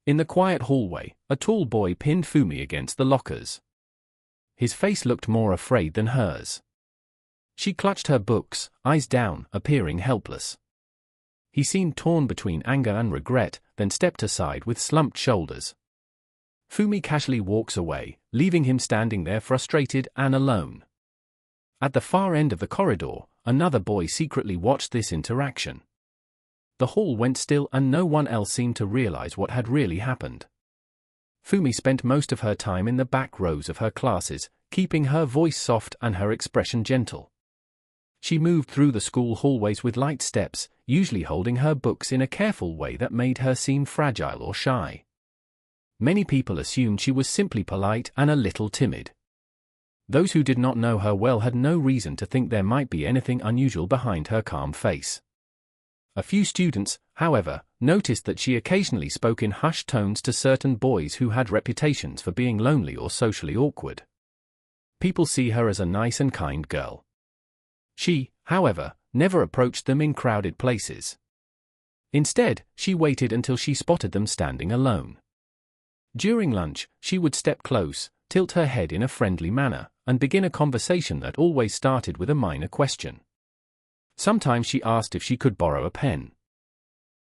In the quiet hallway, a tall boy pinned Fumi against the lockers. His face looked more afraid than hers. She clutched her books, eyes down, appearing helpless. He seemed torn between anger and regret, then stepped aside with slumped shoulders. Fumi casually walks away, leaving him standing there frustrated and alone. At the far end of the corridor, another boy secretly watched this interaction. The hall went still and no one else seemed to realize what had really happened. Fumi spent most of her time in the back rows of her classes, keeping her voice soft and her expression gentle. She moved through the school hallways with light steps, usually holding her books in a careful way that made her seem fragile or shy. Many people assumed she was simply polite and a little timid. Those who did not know her well had no reason to think there might be anything unusual behind her calm face. A few students, however, noticed that she occasionally spoke in hushed tones to certain boys who had reputations for being lonely or socially awkward. People see her as a nice and kind girl. She, however, never approached them in crowded places. Instead, she waited until she spotted them standing alone. During lunch, she would step close, tilt her head in a friendly manner, and begin a conversation that always started with a minor question. Sometimes she asked if she could borrow a pen.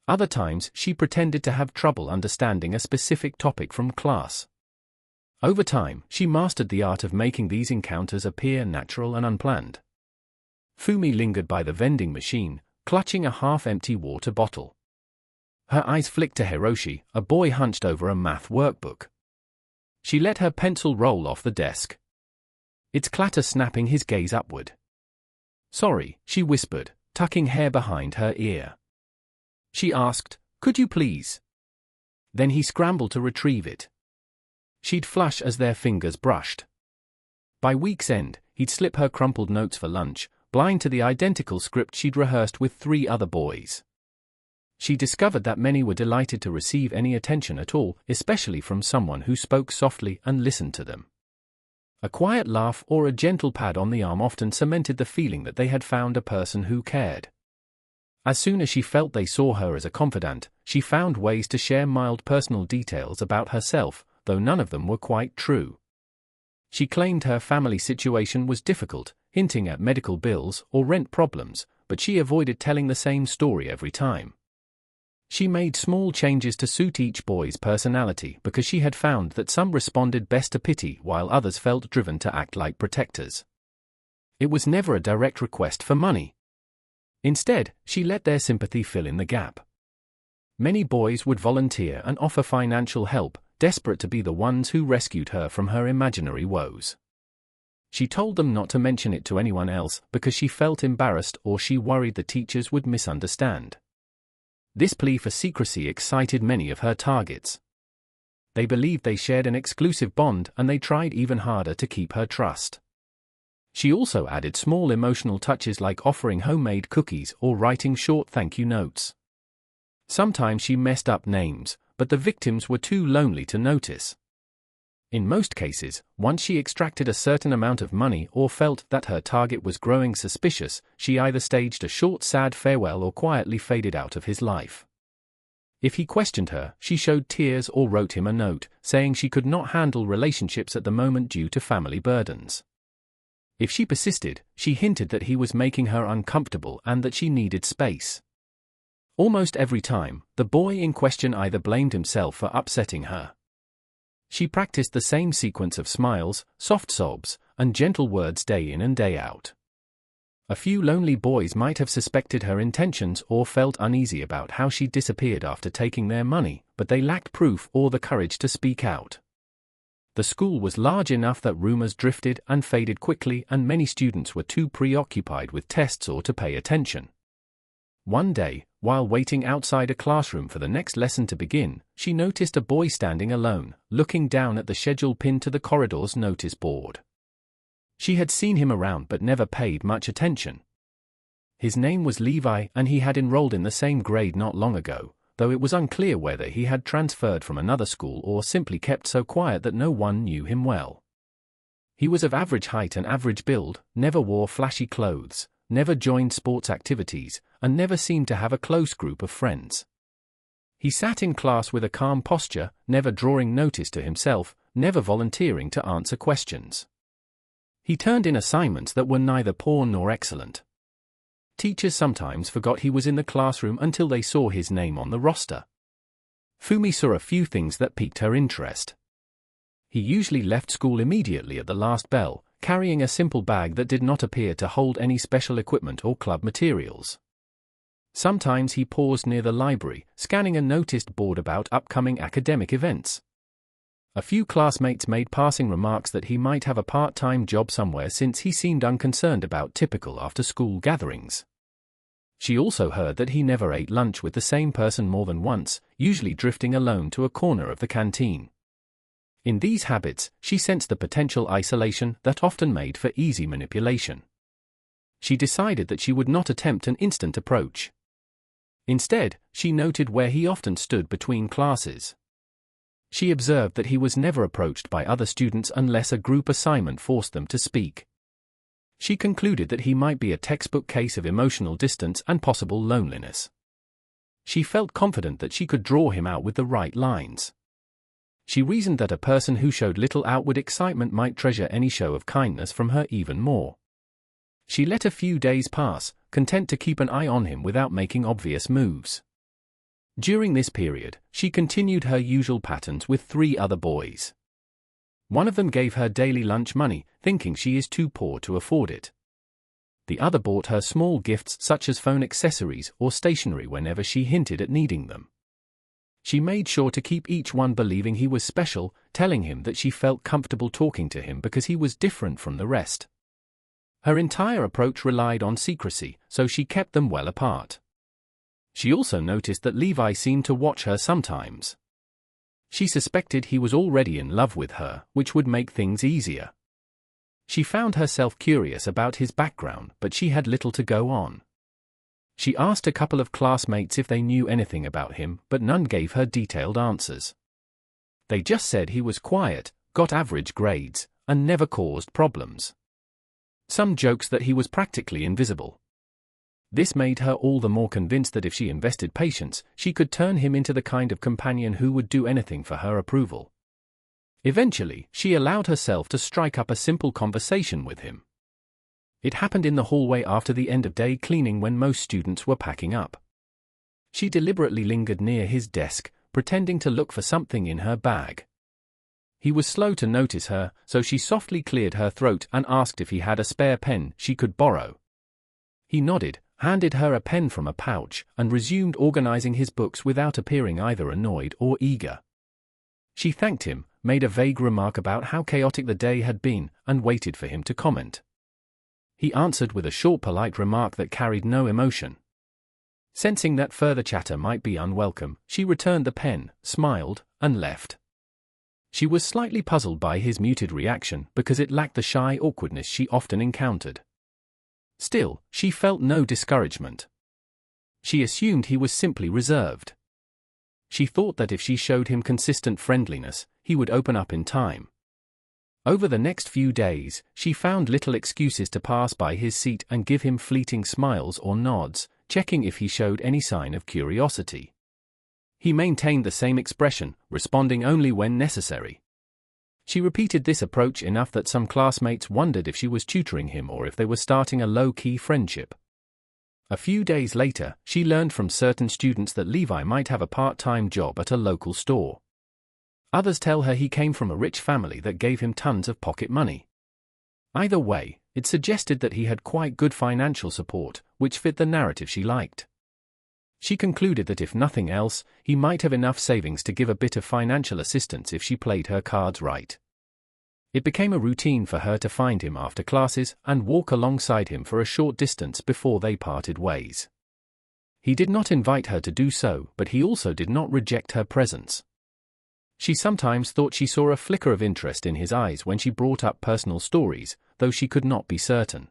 Other times she pretended to have trouble understanding a specific topic from class. Over time, she mastered the art of making these encounters appear natural and unplanned. Fumi lingered by the vending machine, clutching a half-empty water bottle. Her eyes flicked to Hiroshi, a boy hunched over a math workbook. She let her pencil roll off the desk, its clatter snapping his gaze upward. "Sorry," she whispered, tucking hair behind her ear. She asked, "Could you please?" Then he scrambled to retrieve it. She'd flush as their fingers brushed. By week's end, he'd slip her crumpled notes for lunch, blind to the identical script she'd rehearsed with 3 other boys. She discovered that many were delighted to receive any attention at all, especially from someone who spoke softly and listened to them. A quiet laugh or a gentle pat on the arm often cemented the feeling that they had found a person who cared. As soon as she felt they saw her as a confidant, she found ways to share mild personal details about herself, though none of them were quite true. She claimed her family situation was difficult, hinting at medical bills or rent problems, but she avoided telling the same story every time. She made small changes to suit each boy's personality because she had found that some responded best to pity while others felt driven to act like protectors. It was never a direct request for money. Instead, she let their sympathy fill in the gap. Many boys would volunteer and offer financial help, desperate to be the ones who rescued her from her imaginary woes. She told them not to mention it to anyone else because she felt embarrassed or she worried the teachers would misunderstand. This plea for secrecy excited many of her targets. They believed they shared an exclusive bond and they tried even harder to keep her trust. She also added small emotional touches like offering homemade cookies or writing short thank you notes. Sometimes she messed up names, but the victims were too lonely to notice. In most cases, once she extracted a certain amount of money or felt that her target was growing suspicious, she either staged a short sad farewell or quietly faded out of his life. If he questioned her, she showed tears or wrote him a note, saying she could not handle relationships at the moment due to family burdens. If she persisted, she hinted that he was making her uncomfortable and that she needed space. Almost every time, the boy in question either blamed himself for upsetting her. She practiced the same sequence of smiles, soft sobs, and gentle words day in and day out. A few lonely boys might have suspected her intentions or felt uneasy about how she disappeared after taking their money, but they lacked proof or the courage to speak out. The school was large enough that rumors drifted and faded quickly, and many students were too preoccupied with tests or to pay attention. One day, while waiting outside a classroom for the next lesson to begin, she noticed a boy standing alone, looking down at the schedule pinned to the corridor's notice board. She had seen him around but never paid much attention. His name was Levi and he had enrolled in the same grade not long ago, though it was unclear whether he had transferred from another school or simply kept so quiet that no one knew him well. He was of average height and average build, never wore flashy clothes, never joined sports activities, and never seemed to have a close group of friends. He sat in class with a calm posture, never drawing notice to himself, never volunteering to answer questions. He turned in assignments that were neither poor nor excellent. Teachers sometimes forgot he was in the classroom until they saw his name on the roster. Fumi saw a few things that piqued her interest. He usually left school immediately at the last bell, carrying a simple bag that did not appear to hold any special equipment or club materials. Sometimes he paused near the library, scanning a noticed board about upcoming academic events. A few classmates made passing remarks that he might have a part-time job somewhere since he seemed unconcerned about typical after-school gatherings. She also heard that he never ate lunch with the same person more than once, usually drifting alone to a corner of the canteen. In these habits, she sensed the potential isolation that often made for easy manipulation. She decided that she would not attempt an instant approach. Instead, she noted where he often stood between classes. She observed that he was never approached by other students unless a group assignment forced them to speak. She concluded that he might be a textbook case of emotional distance and possible loneliness. She felt confident that she could draw him out with the right lines. She reasoned that a person who showed little outward excitement might treasure any show of kindness from her even more. She let a few days pass, content to keep an eye on him without making obvious moves. During this period, she continued her usual patterns with 3 other boys. One of them gave her daily lunch money, thinking she is too poor to afford it. The other bought her small gifts such as phone accessories or stationery whenever she hinted at needing them. She made sure to keep each one believing he was special, telling him that she felt comfortable talking to him because he was different from the rest. Her entire approach relied on secrecy, so she kept them well apart. She also noticed that Levi seemed to watch her sometimes. She suspected he was already in love with her, which would make things easier. She found herself curious about his background, but she had little to go on. She asked a couple of classmates if they knew anything about him, but none gave her detailed answers. They just said he was quiet, got average grades, and never caused problems. Some jokes that he was practically invisible. This made her all the more convinced that if she invested patience, she could turn him into the kind of companion who would do anything for her approval. Eventually, she allowed herself to strike up a simple conversation with him. It happened in the hallway after the end-of-day cleaning when most students were packing up. She deliberately lingered near his desk, pretending to look for something in her bag. He was slow to notice her, so she softly cleared her throat and asked if he had a spare pen she could borrow. He nodded, handed her a pen from a pouch, and resumed organizing his books without appearing either annoyed or eager. She thanked him, made a vague remark about how chaotic the day had been, and waited for him to comment. He answered with a short polite remark that carried no emotion. Sensing that further chatter might be unwelcome, she returned the pen, smiled, and left. She was slightly puzzled by his muted reaction because it lacked the shy awkwardness she often encountered. Still, she felt no discouragement. She assumed he was simply reserved. She thought that if she showed him consistent friendliness, he would open up in time. Over the next few days, she found little excuses to pass by his seat and give him fleeting smiles or nods, checking if he showed any sign of curiosity. He maintained the same expression, responding only when necessary. She repeated this approach enough that some classmates wondered if she was tutoring him or if they were starting a low-key friendship. A few days later, she learned from certain students that Levi might have a part-time job at a local store. Others tell her he came from a rich family that gave him tons of pocket money. Either way, it suggested that he had quite good financial support, which fit the narrative she liked. She concluded that if nothing else, he might have enough savings to give a bit of financial assistance if she played her cards right. It became a routine for her to find him after classes and walk alongside him for a short distance before they parted ways. He did not invite her to do so, but he also did not reject her presence. She sometimes thought she saw a flicker of interest in his eyes when she brought up personal stories, though she could not be certain.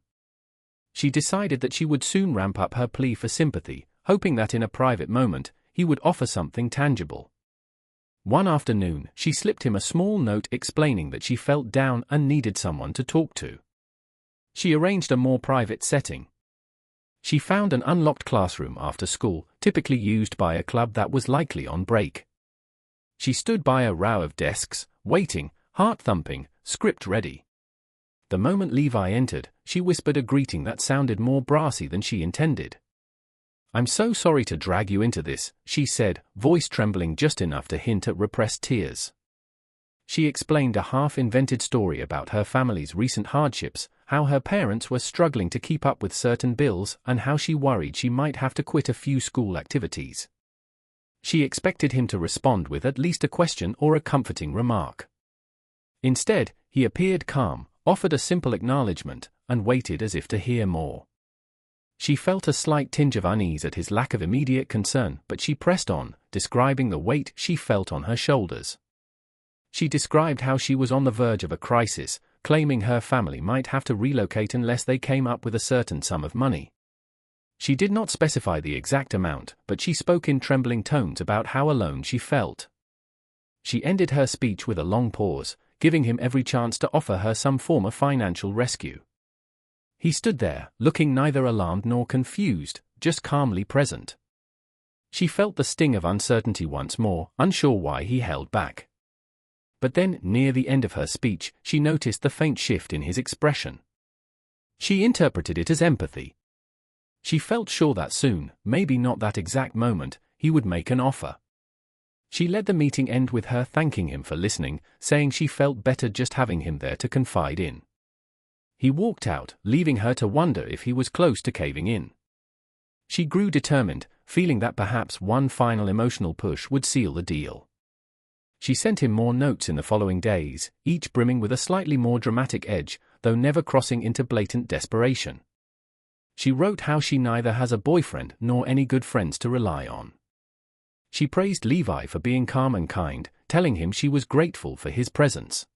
She decided that she would soon ramp up her plea for sympathy, hoping that in a private moment, he would offer something tangible. One afternoon, she slipped him a small note explaining that she felt down and needed someone to talk to. She arranged a more private setting. She found an unlocked classroom after school, typically used by a club that was likely on break. She stood by a row of desks, waiting, heart thumping, script ready. The moment Levi entered, she whispered a greeting that sounded more brassy than she intended. "I'm so sorry to drag you into this," she said, voice trembling just enough to hint at repressed tears. She explained a half-invented story about her family's recent hardships, how her parents were struggling to keep up with certain bills, and how she worried she might have to quit a few school activities. She expected him to respond with at least a question or a comforting remark. Instead, he appeared calm, offered a simple acknowledgement, and waited as if to hear more. She felt a slight tinge of unease at his lack of immediate concern, but she pressed on, describing the weight she felt on her shoulders. She described how she was on the verge of a crisis, claiming her family might have to relocate unless they came up with a certain sum of money. She did not specify the exact amount, but she spoke in trembling tones about how alone she felt. She ended her speech with a long pause, giving him every chance to offer her some form of financial rescue. He stood there, looking neither alarmed nor confused, just calmly present. She felt the sting of uncertainty once more, unsure why he held back. But then, near the end of her speech, she noticed the faint shift in his expression. She interpreted it as empathy. She felt sure that soon, maybe not that exact moment, he would make an offer. She let the meeting end with her thanking him for listening, saying she felt better just having him there to confide in. He walked out, leaving her to wonder if he was close to caving in. She grew determined, feeling that perhaps one final emotional push would seal the deal. She sent him more notes in the following days, each brimming with a slightly more dramatic edge, though never crossing into blatant desperation. She wrote how she neither has a boyfriend nor any good friends to rely on. She praised Levi for being calm and kind, telling him she was grateful for his presence.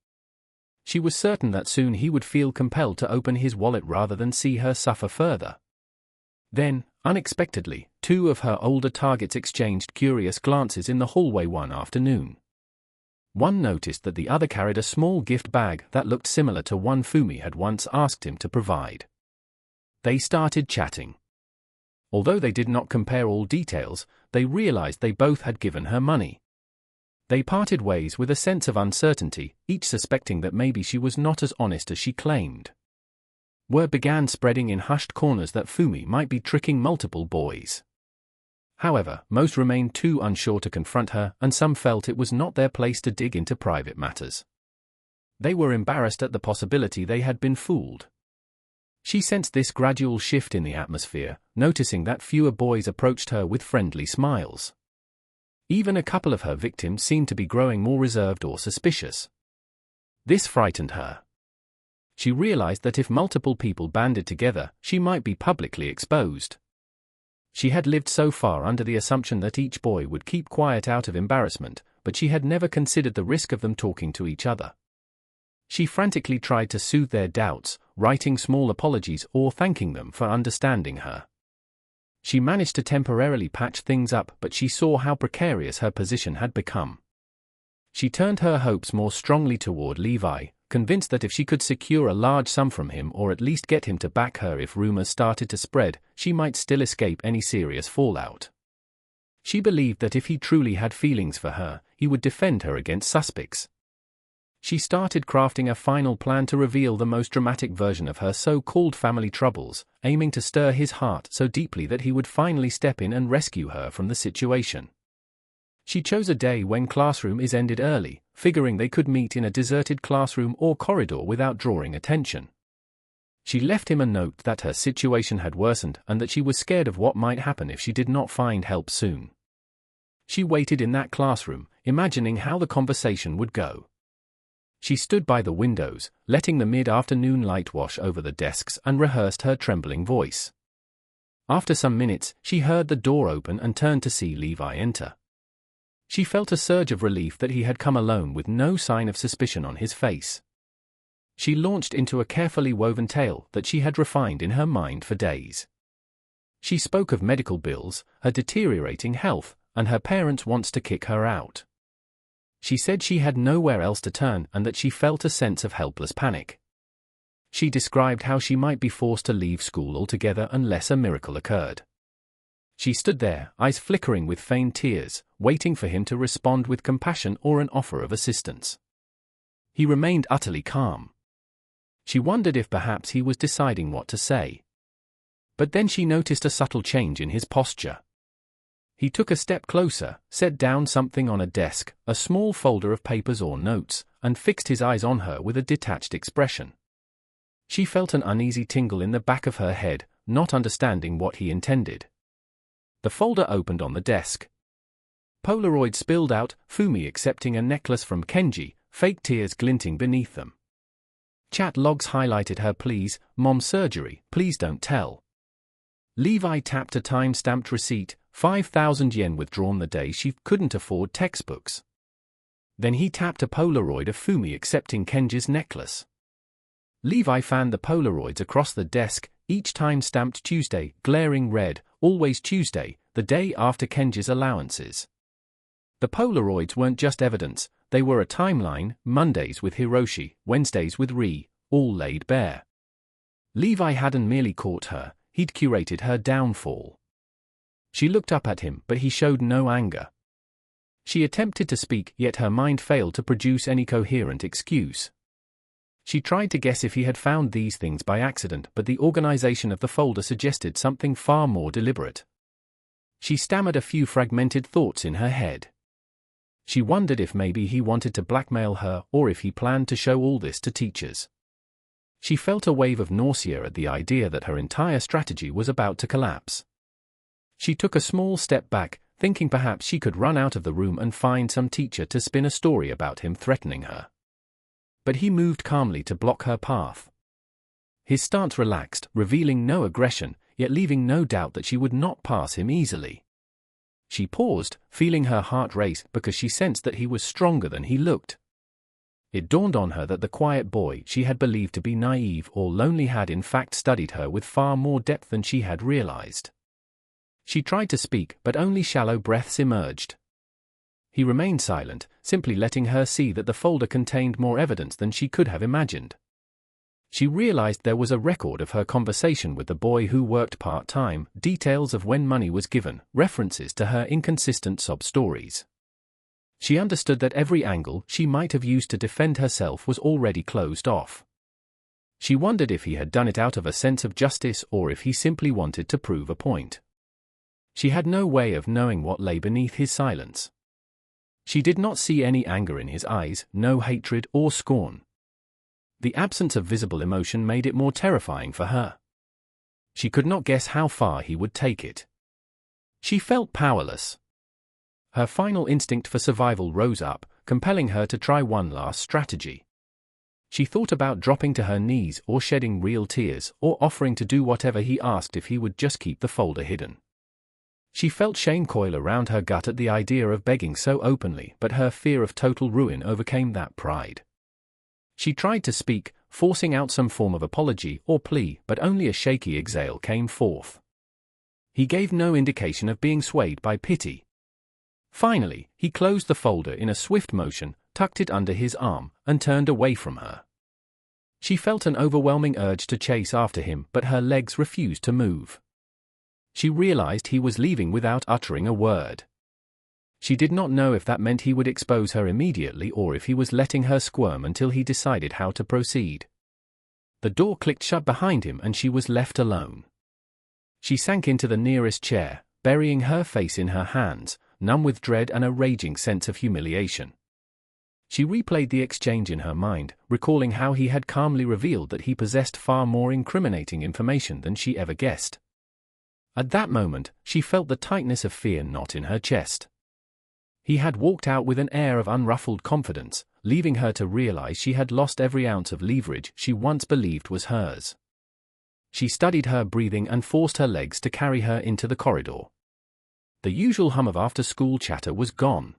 She was certain that soon he would feel compelled to open his wallet rather than see her suffer further. Then, unexpectedly, two of her older targets exchanged curious glances in the hallway one afternoon. One noticed that the other carried a small gift bag that looked similar to one Fumi had once asked him to provide. They started chatting. Although they did not compare all details, they realized they both had given her money. They parted ways with a sense of uncertainty, each suspecting that maybe she was not as honest as she claimed. Word began spreading in hushed corners that Fumi might be tricking multiple boys. However, most remained too unsure to confront her, and some felt it was not their place to dig into private matters. They were embarrassed at the possibility they had been fooled. She sensed this gradual shift in the atmosphere, noticing that fewer boys approached her with friendly smiles. Even a couple of her victims seemed to be growing more reserved or suspicious. This frightened her. She realized that if multiple people banded together, she might be publicly exposed. She had lived so far under the assumption that each boy would keep quiet out of embarrassment, but she had never considered the risk of them talking to each other. She frantically tried to soothe their doubts, writing small apologies or thanking them for understanding her. She managed to temporarily patch things up, but she saw how precarious her position had become. She turned her hopes more strongly toward Levi, convinced that if she could secure a large sum from him or at least get him to back her if rumors started to spread, she might still escape any serious fallout. She believed that if he truly had feelings for her, he would defend her against suspects. She started crafting a final plan to reveal the most dramatic version of her so-called family troubles, aiming to stir his heart so deeply that he would finally step in and rescue her from the situation. She chose a day when classroom is ended early, figuring they could meet in a deserted classroom or corridor without drawing attention. She left him a note that her situation had worsened and that she was scared of what might happen if she did not find help soon. She waited in that classroom, imagining how the conversation would go. She stood by the windows, letting the mid-afternoon light wash over the desks, and rehearsed her trembling voice. After some minutes, she heard the door open and turned to see Levi enter. She felt a surge of relief that he had come alone with no sign of suspicion on his face. She launched into a carefully woven tale that she had refined in her mind for days. She spoke of medical bills, her deteriorating health, and her parents' wants to kick her out. She said she had nowhere else to turn and that she felt a sense of helpless panic. She described how she might be forced to leave school altogether unless a miracle occurred. She stood there, eyes flickering with feigned tears, waiting for him to respond with compassion or an offer of assistance. He remained utterly calm. She wondered if perhaps he was deciding what to say. But then she noticed a subtle change in his posture. He took a step closer, set down something on a desk, a small folder of papers or notes, and fixed his eyes on her with a detached expression. She felt an uneasy tingle in the back of her head, not understanding what he intended. The folder opened on the desk. Polaroids spilled out, Fumi accepting a necklace from Kenji, fake tears glinting beneath them. Chat logs highlighted her pleas, mom surgery, please don't tell. Levi tapped a time-stamped receipt, 5,000 yen withdrawn the day she couldn't afford textbooks. Then he tapped a Polaroid of Fumi accepting Kenji's necklace. Levi fanned the Polaroids across the desk, each time stamped Tuesday, glaring red, always Tuesday, the day after Kenji's allowances. The Polaroids weren't just evidence, they were a timeline, Mondays with Hiroshi, Wednesdays with Ri, all laid bare. Levi hadn't merely caught her, he'd curated her downfall. She looked up at him, but he showed no anger. She attempted to speak, yet her mind failed to produce any coherent excuse. She tried to guess if he had found these things by accident, but the organization of the folder suggested something far more deliberate. She stammered a few fragmented thoughts in her head. She wondered if maybe he wanted to blackmail her or if he planned to show all this to teachers. She felt a wave of nausea at the idea that her entire strategy was about to collapse. She took a small step back, thinking perhaps she could run out of the room and find some teacher to spin a story about him threatening her. But he moved calmly to block her path. His stance relaxed, revealing no aggression, yet leaving no doubt that she would not pass him easily. She paused, feeling her heart race because she sensed that he was stronger than he looked. It dawned on her that the quiet boy she had believed to be naive or lonely had in fact studied her with far more depth than she had realized. She tried to speak, but only shallow breaths emerged. He remained silent, simply letting her see that the folder contained more evidence than she could have imagined. She realized there was a record of her conversation with the boy who worked part-time, details of when money was given, references to her inconsistent sob stories. She understood that every angle she might have used to defend herself was already closed off. She wondered if he had done it out of a sense of justice or if he simply wanted to prove a point. She had no way of knowing what lay beneath his silence. She did not see any anger in his eyes, no hatred or scorn. The absence of visible emotion made it more terrifying for her. She could not guess how far he would take it. She felt powerless. Her final instinct for survival rose up, compelling her to try one last strategy. She thought about dropping to her knees or shedding real tears or offering to do whatever he asked if he would just keep the folder hidden. She felt shame coil around her gut at the idea of begging so openly, but her fear of total ruin overcame that pride. She tried to speak, forcing out some form of apology or plea, but only a shaky exhale came forth. He gave no indication of being swayed by pity. Finally, he closed the folder in a swift motion, tucked it under his arm, and turned away from her. She felt an overwhelming urge to chase after him, but her legs refused to move. She realized he was leaving without uttering a word. She did not know if that meant he would expose her immediately or if he was letting her squirm until he decided how to proceed. The door clicked shut behind him and she was left alone. She sank into the nearest chair, burying her face in her hands, numb with dread and a raging sense of humiliation. She replayed the exchange in her mind, recalling how he had calmly revealed that he possessed far more incriminating information than she ever guessed. At that moment, she felt the tightness of fear knot in her chest. He had walked out with an air of unruffled confidence, leaving her to realize she had lost every ounce of leverage she once believed was hers. She studied her breathing and forced her legs to carry her into the corridor. The usual hum of after-school chatter was gone.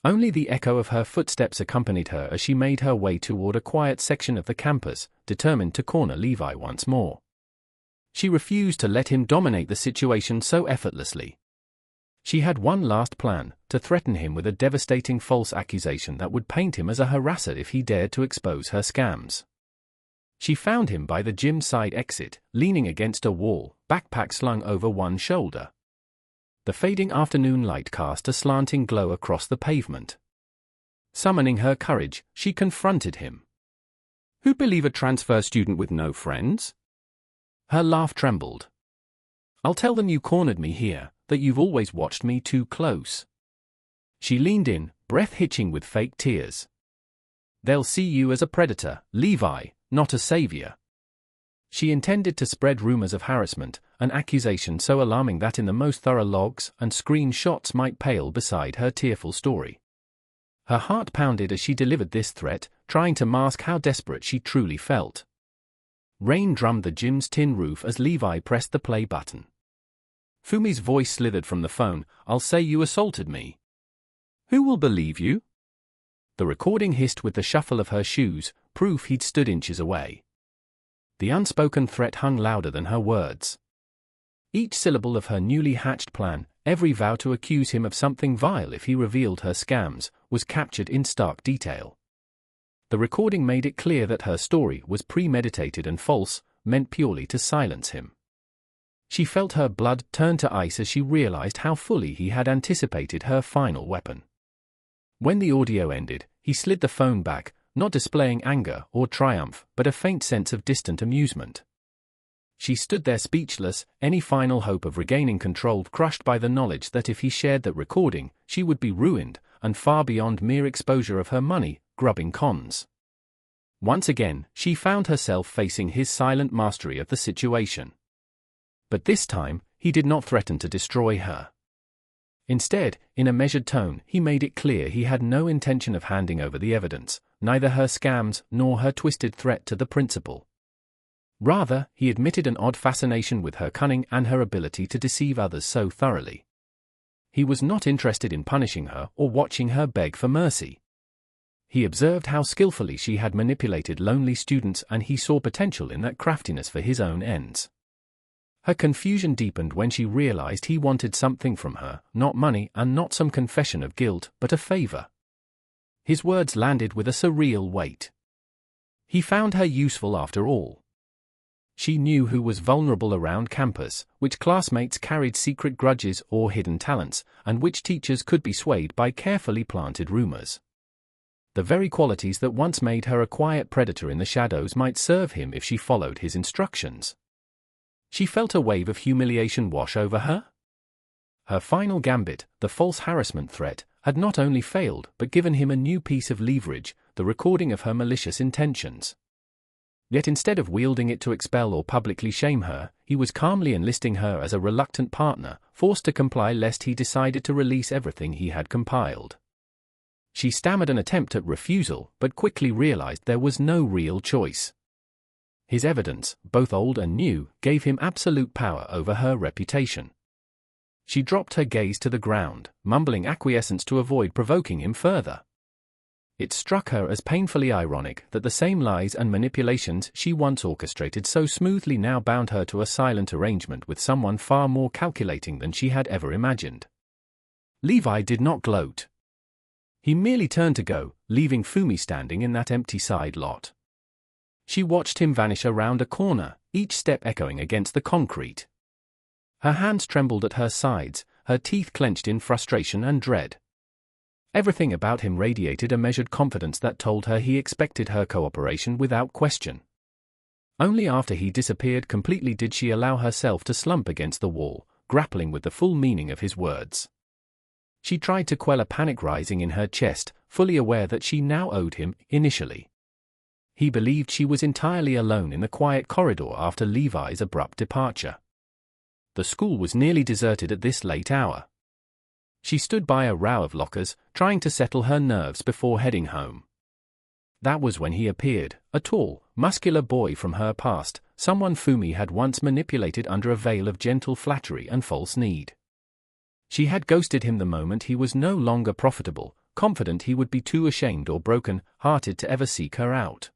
Only the echo of her footsteps accompanied her as she made her way toward a quiet section of the campus, determined to corner Levi once more. She refused to let him dominate the situation so effortlessly. She had one last plan, to threaten him with a devastating false accusation that would paint him as a harasser if he dared to expose her scams. She found him by the gym side exit, leaning against a wall, backpack slung over one shoulder. The fading afternoon light cast a slanting glow across the pavement. Summoning her courage, she confronted him. "Who'd believe a transfer student with no friends?" Her laugh trembled. "I'll tell them you cornered me here, that you've always watched me too close." She leaned in, breath hitching with fake tears. "They'll see you as a predator, Levi, not a savior." She intended to spread rumors of harassment, an accusation so alarming that in the most thorough logs and screenshots might pale beside her tearful story. Her heart pounded as she delivered this threat, trying to mask how desperate she truly felt. Rain drummed the gym's tin roof as Levi pressed the play button. Fumi's voice slithered from the phone. "I'll say you assaulted me." "Who will believe you?" The recording hissed with the shuffle of her shoes, proof he'd stood inches away. The unspoken threat hung louder than her words. Each syllable of her newly hatched plan, every vow to accuse him of something vile if he revealed her scams, was captured in stark detail. The recording made it clear that her story was premeditated and false, meant purely to silence him. She felt her blood turn to ice as she realized how fully he had anticipated her final weapon. When the audio ended, he slid the phone back, not displaying anger or triumph, but a faint sense of distant amusement. She stood there speechless, any final hope of regaining control crushed by the knowledge that if he shared that recording, she would be ruined, and far beyond mere exposure of her money-grubbing cons. Once again, she found herself facing his silent mastery of the situation. But this time, he did not threaten to destroy her. Instead, in a measured tone, he made it clear he had no intention of handing over the evidence, neither her scams nor her twisted threat to the principal. Rather, he admitted an odd fascination with her cunning and her ability to deceive others so thoroughly. He was not interested in punishing her or watching her beg for mercy. He observed how skillfully she had manipulated lonely students, and he saw potential in that craftiness for his own ends. Her confusion deepened when she realized he wanted something from her, not money and not some confession of guilt, but a favor. His words landed with a surreal weight. He found her useful after all. She knew who was vulnerable around campus, which classmates carried secret grudges or hidden talents, and which teachers could be swayed by carefully planted rumors. The very qualities that once made her a quiet predator in the shadows might serve him if she followed his instructions. She felt a wave of humiliation wash over her. Her final gambit, the false harassment threat, had not only failed but given him a new piece of leverage, the recording of her malicious intentions. Yet instead of wielding it to expel or publicly shame her, he was calmly enlisting her as a reluctant partner, forced to comply lest he decided to release everything he had compiled. She stammered an attempt at refusal, but quickly realized there was no real choice. His evidence, both old and new, gave him absolute power over her reputation. She dropped her gaze to the ground, mumbling acquiescence to avoid provoking him further. It struck her as painfully ironic that the same lies and manipulations she once orchestrated so smoothly now bound her to a silent arrangement with someone far more calculating than she had ever imagined. Levi did not gloat. He merely turned to go, leaving Fumi standing in that empty side lot. She watched him vanish around a corner, each step echoing against the concrete. Her hands trembled at her sides, her teeth clenched in frustration and dread. Everything about him radiated a measured confidence that told her he expected her cooperation without question. Only after he disappeared completely did she allow herself to slump against the wall, grappling with the full meaning of his words. She tried to quell a panic rising in her chest, fully aware that she now owed him, initially. He believed she was entirely alone in the quiet corridor after Levi's abrupt departure. The school was nearly deserted at this late hour. She stood by a row of lockers, trying to settle her nerves before heading home. That was when he appeared, a tall, muscular boy from her past, someone Fumi had once manipulated under a veil of gentle flattery and false need. She had ghosted him the moment he was no longer profitable, confident he would be too ashamed or broken-hearted to ever seek her out.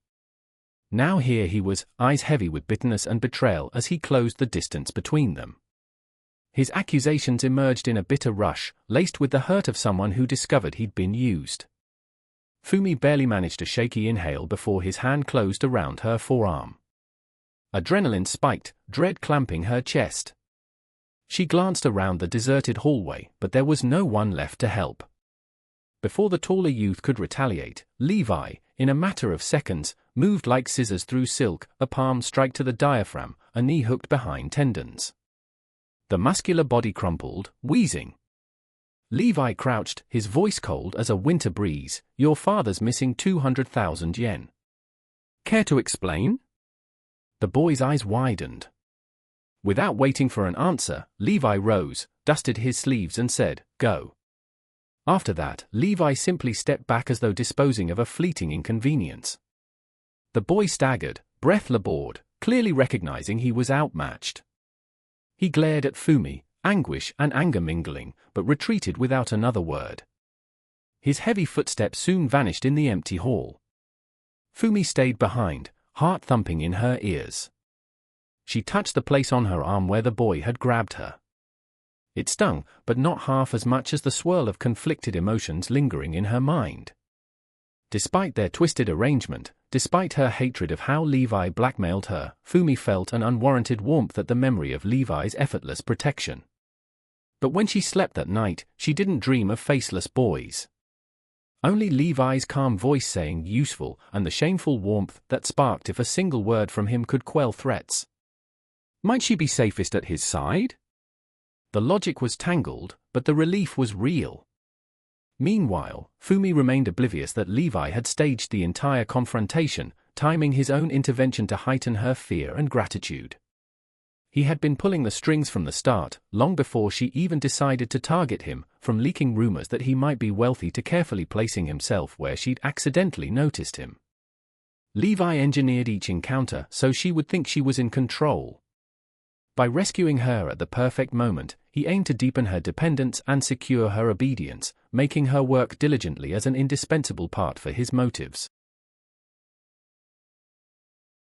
Now here he was, eyes heavy with bitterness and betrayal as he closed the distance between them. His accusations emerged in a bitter rush, laced with the hurt of someone who discovered he'd been used. Fumi barely managed a shaky inhale before his hand closed around her forearm. Adrenaline spiked, dread clamping her chest. She glanced around the deserted hallway, but there was no one left to help. Before the taller youth could retaliate, Levi, in a matter of seconds, moved like scissors through silk, a palm strike to the diaphragm, a knee hooked behind tendons. The muscular body crumpled, wheezing. Levi crouched, his voice cold as a winter breeze. "Your father's missing 200,000 yen. Care to explain?" The boy's eyes widened. Without waiting for an answer, Levi rose, dusted his sleeves and said, "Go." After that, Levi simply stepped back as though disposing of a fleeting inconvenience. The boy staggered, breath labored, clearly recognizing he was outmatched. He glared at Fumi, anguish and anger mingling, but retreated without another word. His heavy footsteps soon vanished in the empty hall. Fumi stayed behind, heart thumping in her ears. She touched the place on her arm where the boy had grabbed her. It stung, but not half as much as the swirl of conflicted emotions lingering in her mind. Despite their twisted arrangement, despite her hatred of how Levi blackmailed her, Fumi felt an unwarranted warmth at the memory of Levi's effortless protection. But when she slept that night, she didn't dream of faceless boys. Only Levi's calm voice saying useful, and the shameful warmth that sparked if a single word from him could quell threats. Might she be safest at his side? The logic was tangled, but the relief was real. Meanwhile, Fumi remained oblivious that Levi had staged the entire confrontation, timing his own intervention to heighten her fear and gratitude. He had been pulling the strings from the start, long before she even decided to target him, from leaking rumors that he might be wealthy to carefully placing himself where she'd accidentally noticed him. Levi engineered each encounter so she would think she was in control. By rescuing her at the perfect moment, he aimed to deepen her dependence and secure her obedience, making her work diligently as an indispensable part for his motives.